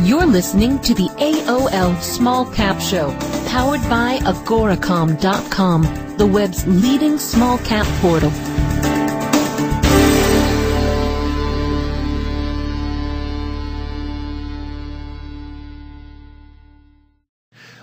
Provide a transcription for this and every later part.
You're listening to the AOL Small Cap Show, powered by AGORACOM.com, the web's leading small cap portal.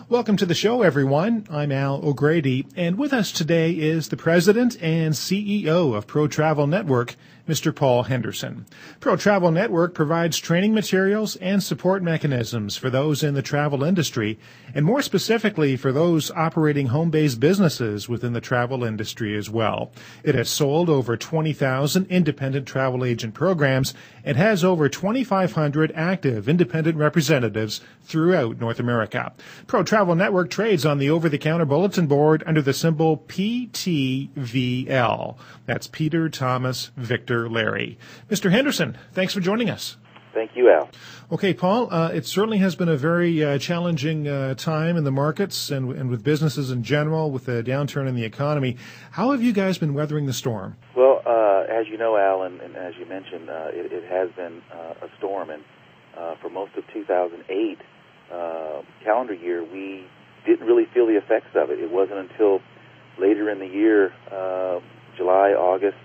Welcome to the show, everyone. I'm Al O'Grady, and with us today is the President and CEO of Pro Travel Network, Mr. Paul Henderson. Pro Travel Network provides training materials and support mechanisms for those in the travel industry, and more specifically for those operating home-based businesses within the travel industry as well. It has sold over 20,000 independent travel agent programs and has over 2,500 active independent representatives throughout North America. Pro Travel Network trades on the over-the-counter bulletin board under the symbol PTVL. That's Peter, Thomas, Victor, Larry. Mr. Henderson, thanks for joining us. Thank you, Al. Okay, Paul, it certainly has been a very challenging time in the markets and with businesses in general, with the downturn in the economy. How have you guys been weathering the storm? Well, as you know, Al, and as you mentioned, it has been a storm. And for most of 2008 calendar year, we didn't really feel the effects of it. It wasn't until later in the year, July, August,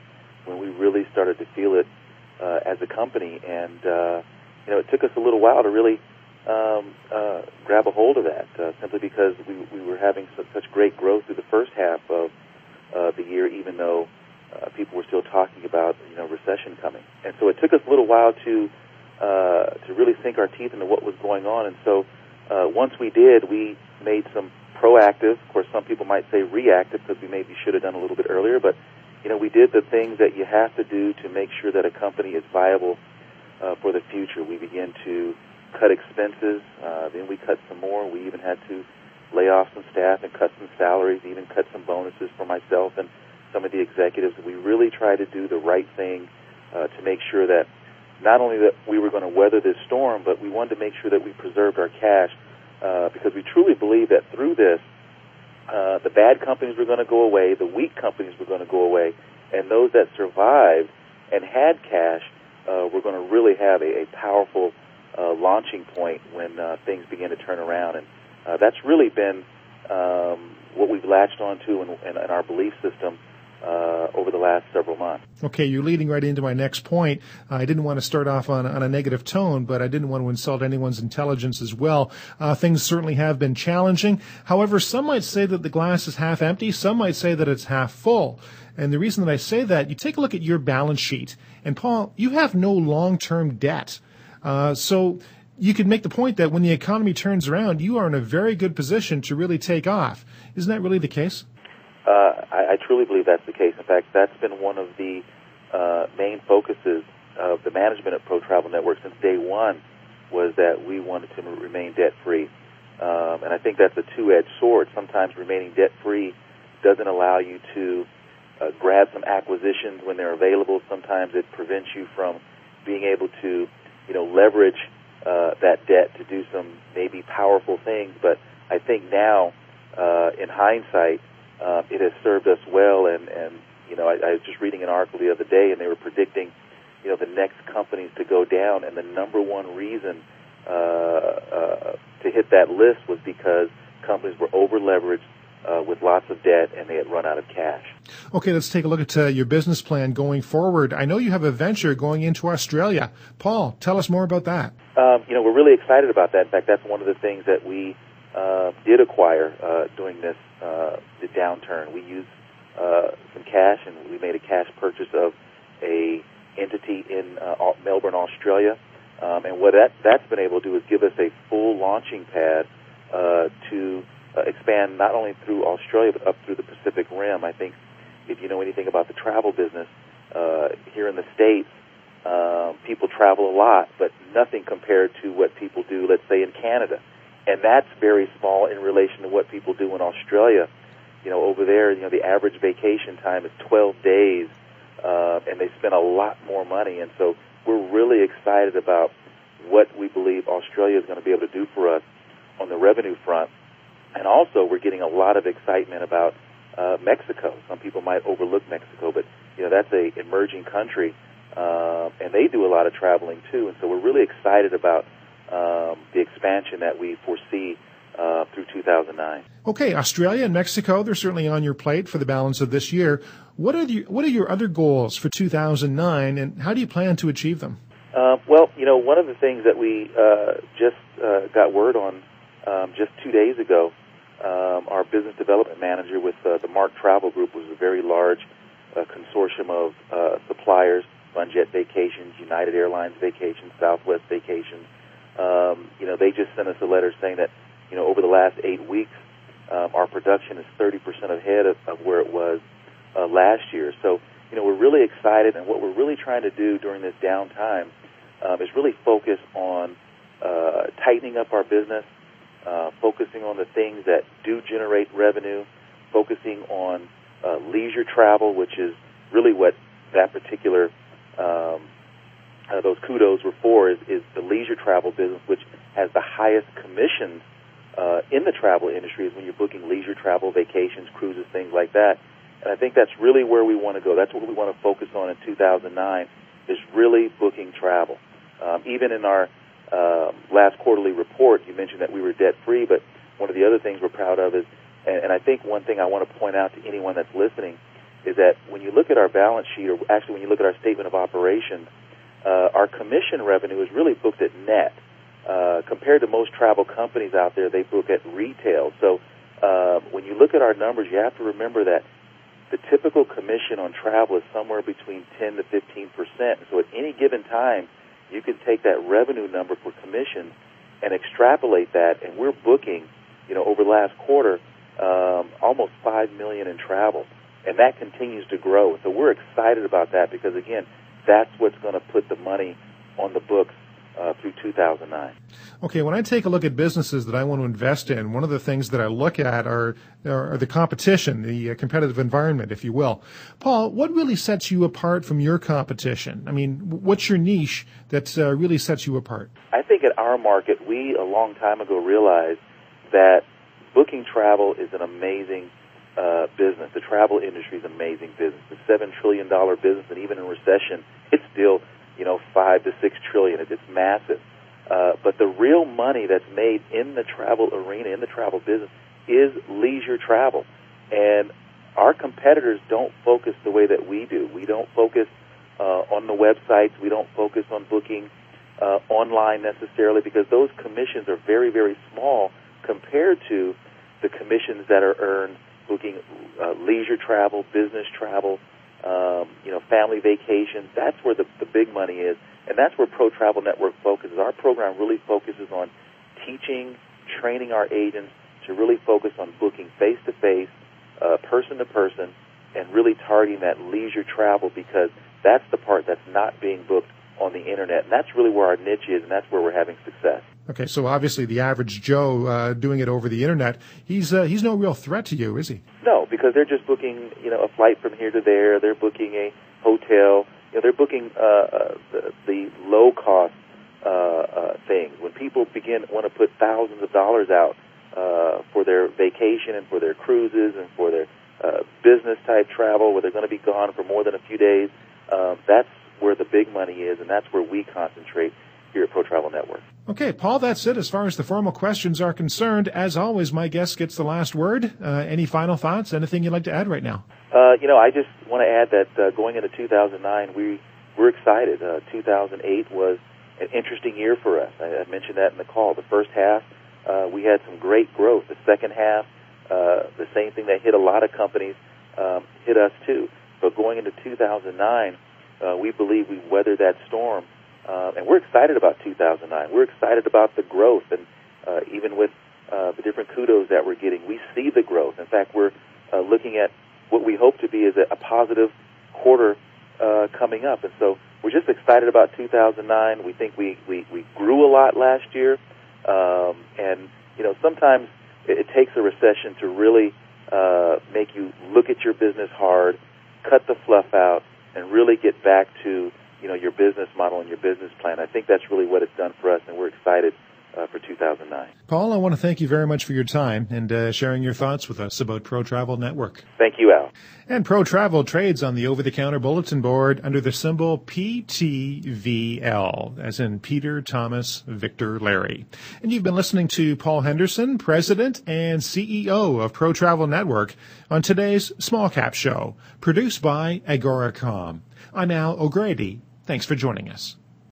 when we really started to feel it as a company. And, it took us a little while to really grab a hold of that, simply because we were having such great growth through the first half of the year, even though people were still talking about, recession coming. And so it took us a little while to really sink our teeth into what was going on. And so once we did, we made some proactive, of course, some people might say reactive, because we maybe should have done a little bit earlier, but we did the things that you have to do to make sure that a company is viable for the future. We began to cut expenses, then we cut some more. We even had to lay off some staff and cut some salaries, even cut some bonuses for myself and some of the executives. We really tried to do the right thing to make sure that not only that we were going to weather this storm, but we wanted to make sure that we preserved our cash, because we truly believe that through this, the bad companies were going to go away, the weak companies were going to go away, and those that survived and had cash were going to really have a powerful launching point when things began to turn around. And that's really been what we've latched onto in our belief system over the last several months. Okay, you're leading right into my next point. I didn't want to start off on a negative tone, but I didn't want to insult anyone's intelligence as well. Things certainly have been challenging. However, some might say that the glass is half empty. Some might say that it's half full. And the reason that I say that, you take a look at your balance sheet. And Paul, you have no long-term debt. So you could make the point that when the economy turns around, you are in a very good position to really take off. Isn't that really the case? I truly believe that's the case. In fact, that's been one of the main focuses of the management at Pro Travel Network since day one, was that we wanted to remain debt-free. And I think that's a two-edged sword. Sometimes remaining debt-free doesn't allow you to grab some acquisitions when they're available. Sometimes it prevents you from being able to, leverage that debt to do some maybe powerful things. But I think now, in hindsight, it has served us well, and I was just reading an article the other day, and they were predicting, the next companies to go down, and the number one reason to hit that list was because companies were over-leveraged with lots of debt, and they had run out of cash. Okay, let's take a look at your business plan going forward. I know you have a venture going into Australia. Paul, tell us more about that. We're really excited about that. In fact, that's one of the things that we did acquire during the downturn. We used some cash, and we made a cash purchase of a entity in Melbourne, Australia. And what that's been able to do is give us a full launching pad to expand not only through Australia but up through the Pacific Rim. I think if you know anything about the travel business here in the States, people travel a lot, but nothing compared to what people do, let's say, in Canada. And that's very small in relation to what people do in Australia. Over there, the average vacation time is 12 days, and they spend a lot more money. And so we're really excited about what we believe Australia is going to be able to do for us on the revenue front. And also, we're getting a lot of excitement about Mexico. Some people might overlook Mexico, but that's an emerging country, and they do a lot of traveling too. And so we're really excited about the expansion that we foresee through 2009. Okay, Australia and Mexico, they're certainly on your plate for the balance of this year. What are your other goals for 2009, and how do you plan to achieve them? Well, one of the things that we just got word on just 2 days ago, our business development manager with the Mark Travel Group, was a very large consortium of suppliers, Funjet Vacations, United Airlines Vacations, Southwest Vacations. They just sent us a letter saying that, over the last 8 weeks, our production is 30% ahead of where it was last year. So, we're really excited, and what we're really trying to do during this downtime is really focus on tightening up our business, focusing on the things that do generate revenue, focusing on leisure travel, which is really what that particular those kudos were for, is the leisure travel business, which has the highest commissions in the travel industry, is when you're booking leisure travel, vacations, cruises, things like that. And I think that's really where we want to go. That's what we want to focus on in 2009, is really booking travel. Even in our last quarterly report, you mentioned that we were debt-free, but one of the other things we're proud of is, and I think one thing I want to point out to anyone that's listening, is that when you look at our balance sheet, or actually when you look at our statement of operations, our commission revenue is really booked at net. Compared to most travel companies out there, they book at retail. So when you look at our numbers, you have to remember that the typical commission on travel is somewhere between 10 to 15%. So at any given time, you can take that revenue number for commissions and extrapolate that, and we're booking, over the last quarter, almost $5 million in travel, and that continues to grow. So we're excited about that because, again, that's what's going to put the money on the books through 2009. Okay, when I take a look at businesses that I want to invest in, one of the things that I look at are the competition, the competitive environment, if you will. Paul, what really sets you apart from your competition? I mean, what's your niche that really sets you apart? I think at our market, we a long time ago realized that booking travel is an amazing business. The travel industry is an amazing business. It's a $7 trillion business, and even in recession, it's still 5 to 6 trillion. It's massive. But the real money that's made in the travel arena, in the travel business, is leisure travel. And our competitors don't focus the way that we do. We don't focus on the websites. We don't focus on booking online necessarily, because those commissions are very, very small compared to the commissions that are earned booking leisure travel, business travel, family vacations. That's where the big money is, and that's where Pro Travel Network focuses. Our program really focuses on teaching, training our agents to really focus on booking face-to-face, person-to-person, and really targeting that leisure travel, because that's the part that's not being booked on the Internet, and that's really where our niche is, and that's where we're having success. Okay, so obviously the average Joe doing it over the Internet, he's no real threat to you, is he? No, because they're just booking, a flight from here to there. They're booking a hotel. They're booking the low-cost things. When people want to put thousands of dollars out for their vacation and for their cruises and for their business-type travel, where they're going to be gone for more than a few days, that's where the big money is, and that's where we concentrate here at Pro Travel Network. Okay, Paul, that's it as far as the formal questions are concerned. As always, my guest gets the last word. Any final thoughts? Anything you'd like to add right now? I just want to add that going into 2009, we're excited. 2008 was an interesting year for us. I mentioned that in the call. The first half, we had some great growth. The second half, the same thing that hit a lot of companies, hit us too. But going into 2009, we believe we weathered that storm. And we're excited about 2009. We're excited about the growth, and even with the different kudos that we're getting, we see the growth. In fact, we're looking at what we hope to be is a positive quarter coming up. And so we're just excited about 2009. We think we grew a lot last year. And, sometimes it takes a recession to really make you look at your business hard, cut the fluff out, and really get back to your business model and your business plan. I think that's really what it's done for us, and we're excited for 2009. Paul, I want to thank you very much for your time and sharing your thoughts with us about Pro Travel Network. Thank you, Al. And Pro Travel trades on the over-the-counter bulletin board under the symbol PTVL, as in Peter, Thomas, Victor, Larry. And you've been listening to Paul Henderson, President and CEO of Pro Travel Network, on today's Small Cap Show, produced by AGORACOM. I'm Al O'Grady. Thanks for joining us.